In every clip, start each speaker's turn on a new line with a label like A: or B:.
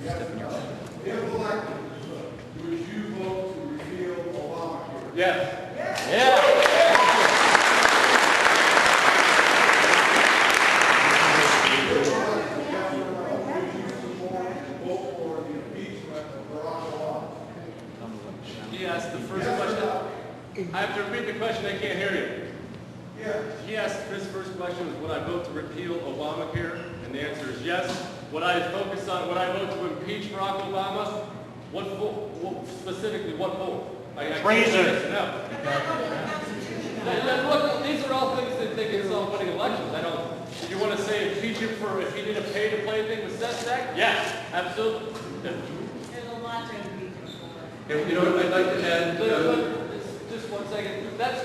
A: If elected, would you vote to repeal Obamacare?
B: Yes.
C: Yeah.
A: If elected, yes or no, would you support and vote for the impeachment of Barack Obama?
B: He asked the first question. I have to repeat the question. I can't hear you.
A: Yes.
B: He asked, his first question was, would I vote to repeal Obamacare? And the answer is yes. Would I focus on, would I vote to impeach Barack Obama? What for? Specifically, what for?
C: Treason.
B: No. Look, these are all things that they can solve winning elections. I don't. You want to say impeach him for if he did a pay-to-play thing with Seth Act? Yes, absolutely.
D: There's a lot to impeach him for.
B: You know what I'd like to add? Just 1 second. That's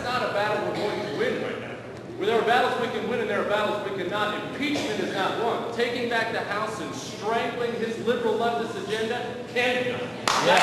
B: not a battle we're going to win right now. Where there are battles we can win and there are battles we cannot. Impeachment is not one. Taking back the House and strangling his liberal leftist agenda can be done.
C: Yeah.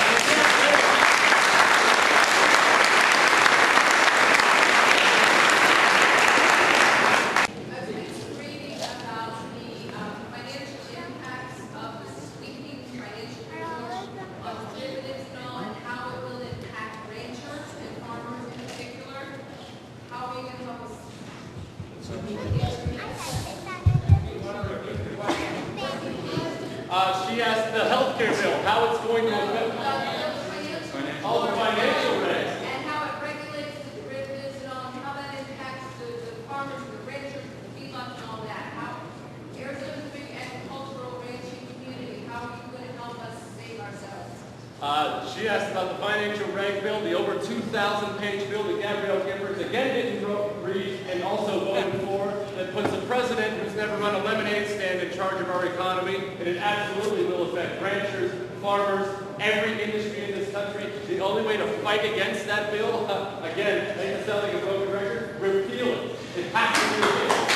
B: She asked the health care bill, how it's going to affect all the financial regs.
E: And how it regulates the derivatives and all, how that impacts the farmers, the ranchers, the feedlots and all that. How Arizona's a big agricultural ranching community. How are you going to help us save ourselves?
B: She asked about the financial reg bill, the over 2,000-page bill that Gabrielle Giffords again didn't read and also voted for, that puts the president who's never run a lemonade stand in charge of our economy, and it absolutely will affect ranchers, farmers, every industry in this country. The only way to fight against that bill, again, make it sound like a broken record, repeal it. It has to be repealed.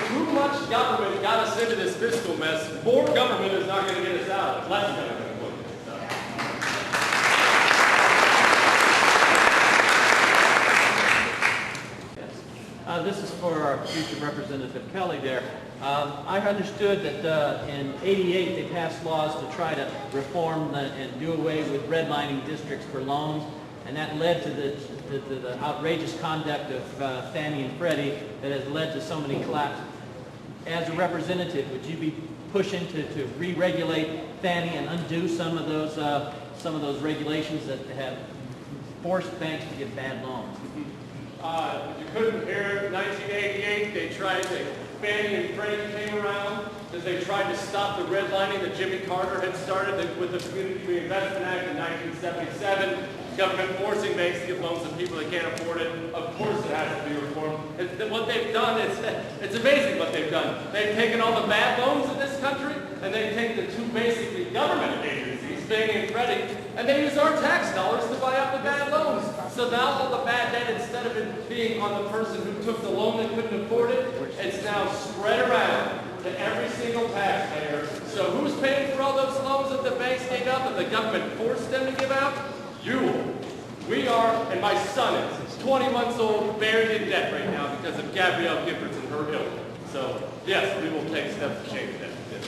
B: Too much government got us into this fiscal mess. More government is not going to get us out. Less government will get us out.
C: This is for our future Representative Kelly there. I understood that in '88 they passed laws to try to reform and do away with redlining districts for loans, and that led to the outrageous conduct of Fannie and Freddie that has led to so many collapses. As a representative, would you be pushing to re-regulate Fannie and undo some of those regulations that have forced banks to give bad loans?
B: You couldn't hear it. 1988, Fannie and Freddie came around because they tried to stop the redlining that Jimmy Carter had started with the Community Reinvestment Act in 1977. Government forcing banks to give loans to people that can't afford it. Of course it has to be reformed. What they've done is, it's amazing what they've done. They've taken all the bad loans in this country, and they've taken the two basically government agencies, Fannie and Freddie, and they use our tax dollars to buy up the bad loans. So now all the bad debt, instead of it being on the person who took the loan that couldn't afford it, it's now spread around to every single taxpayer. So who's paying for all those loans that the banks gave out, that the government forced them to give out? You. We are, and my son is 20 months old, buried in debt right now because of Gabrielle Giffords and her ilk. So, yes, we will take steps to change that. Yes.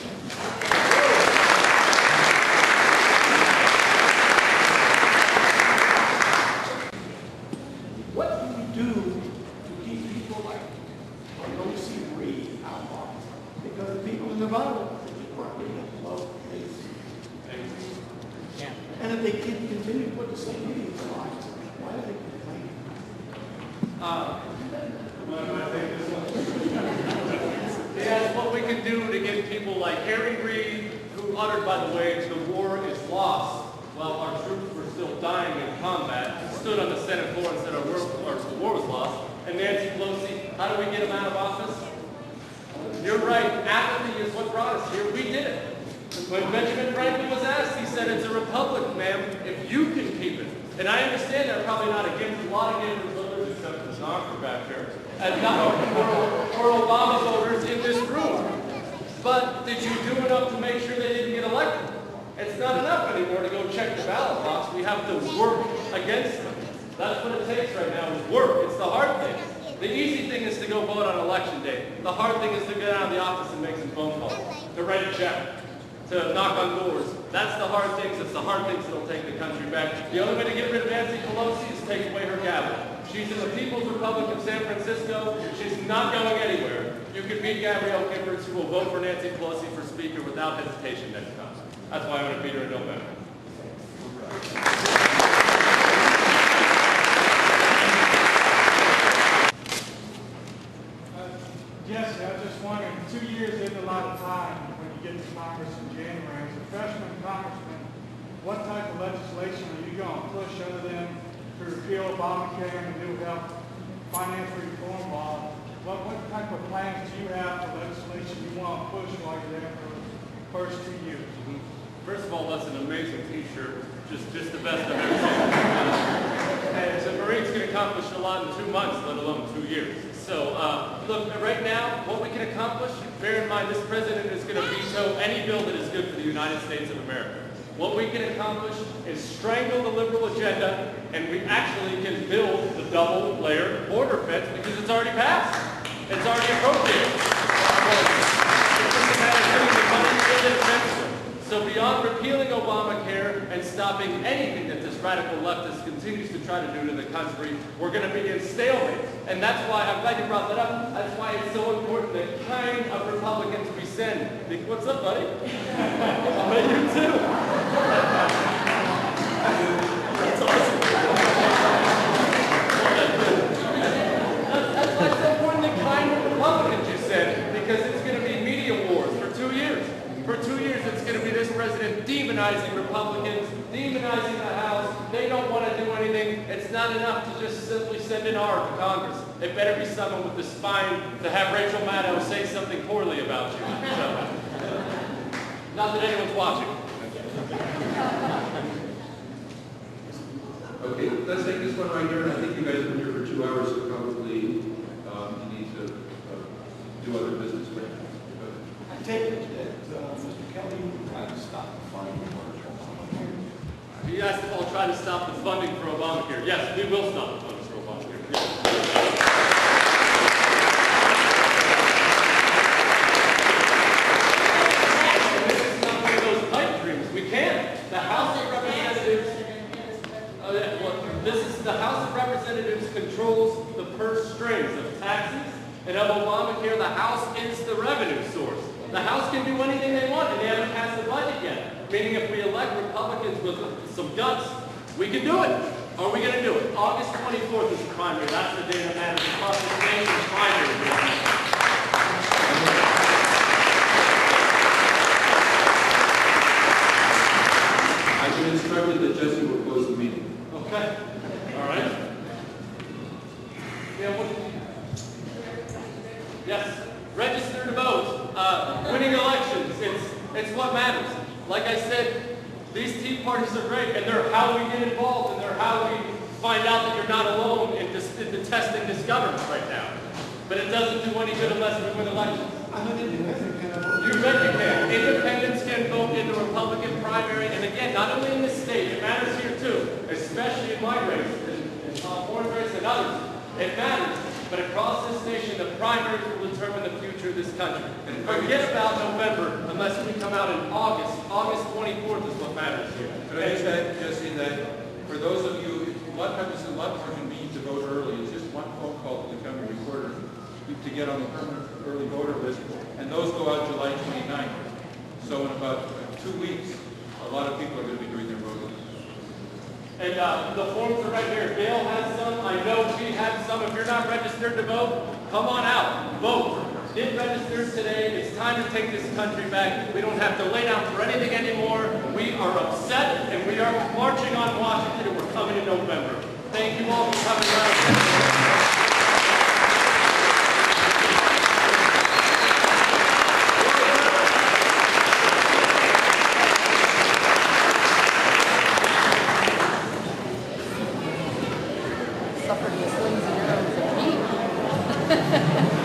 F: What do we do to keep people like O.C. Reed out of office? Because the people in Nevada are really low. And if they can continue to put the same idiots on, why do they complain?
B: Yes, what we can do to get people like Harry Reid, who uttered, by the way, the war is lost, while our troops were still dying in combat, stood on the Senate floor and said the war was lost. And Nancy Pelosi, how do we get him out of office? You're right, apathy is what brought us here. We did it. When Benjamin Franklin was asked, he said, it's a republic, ma'am, if you can keep it. And I understand they're probably not against a lot of Giffords voters, except the Zonker back there, and not for Obama voters in this room. But did you do enough to make sure they didn't get elected? It's not enough anymore to go check the ballot box. We have to work against them. That's what it takes right now, is work. It's the hard thing. The easy thing is to go vote on election day. The hard thing is to get out of the office and make some phone calls, to write a check, to knock on doors. That's the hard things. It's the hard things that'll take the country back. The only way to get rid of Nancy Pelosi is take away her gavel. She's in the People's Republic of San Francisco. She's not going anywhere. You can beat Gabrielle Giffords, who will vote for Nancy Pelosi for Speaker without hesitation next time. That's why I'm going to beat her in November.
G: Jesse, I just wondered, 2 years isn't a lot of time when you get to Congress in January. As a freshman congressman, what type of legislation are you going to push other than to repeal Obamacare and the new health financial reform law? What type of plans do you have for legislation you want to push while you're there for the first 2 years?
B: First of all, that's an amazing T-shirt. Just the best I've ever seen. And so Marine's going to accomplish a lot in 2 months, let alone 2 years. So, look, right now, what we can accomplish, bear in mind this president is going to veto any bill that is good for the United States of America. What we can accomplish is strangle the liberal agenda, and we actually can build the double-layer border fence because it's already passed. It's already appropriated. It's just a matter of putting the money in the fence. So beyond repealing Obamacare and stopping anything that this radical leftist continues to try to do to the country, we're going to be in stalemate. And that's why, I'm glad you brought that up, that's why it's so important the kind of Republicans we send. What's up, buddy? I bet you too. That's awesome. That's why it's so important the kind of Republicans you send, because it's going to be media wars for 2 years. For 2 years, it's going to be this president demonizing Republicans, demonizing the House. They don't want to do anything. It's not enough to just simply send an R to Congress. It better be someone with the spine to have Rachel Maddow say something poorly about you. So, not that anyone's watching.
H: Okay, let's take this one right here. I think you guys have been here for 2 hours, so probably you need to do other business.
F: I take it that Mr. Kelly will try to stop the funding for Obamacare.
B: You guys all try to stop the funding for Obamacare. Yes, we will stop the funding for Obamacare. Yes. And this is not one of those pipe dreams. We can. The House of Representatives, the House of Representatives controls the purse strings of taxes and of Obamacare. The House is the revenue source. The House can do anything they want, and they haven't passed the budget yet. Meaning if we elect Republicans with some guts, we can do it. Are we going to do it? August 24th is the primary. That's the day that matters. Across the nation, primary.
H: I've been instructed that Jesse will close the meeting.
B: Okay. All right. Yeah, yes. Register to vote. Winning elections, it's what matters. Like I said, these Tea Parties are great, and they're how we get involved, and they're how we find out that you're not alone in detesting this government right now. But it doesn't do any good unless we win elections.
F: I'm an independent candidate.
B: You bet you can. Independents can vote in the Republican primary, and again, not only in this state, it matters here too, especially in my race, in Tom Horn's race and others. It matters. But across this nation, the primaries will determine the future of this country. And forget about November unless we come out in August. August 24th is what matters here.
H: Could I just add, Jesse, that for those of you, a lot of times it's a lot more convenient to vote early. It's just one phone call to the county recorder to get on the permanent early voter list, and those go out July 29th. So in about 2 weeks, a lot of people are going to be doing their voting.
B: And the forms are right here. Gail has some. I know she has some. If you're not registered to vote, come on out. Vote. Get registered today. It's time to take this country back. We don't have to lay down for anything anymore. We are upset, and we are marching on Washington, and we're coming in November. Thank you all for coming out.
I: Suffered the slings in your nose and feet.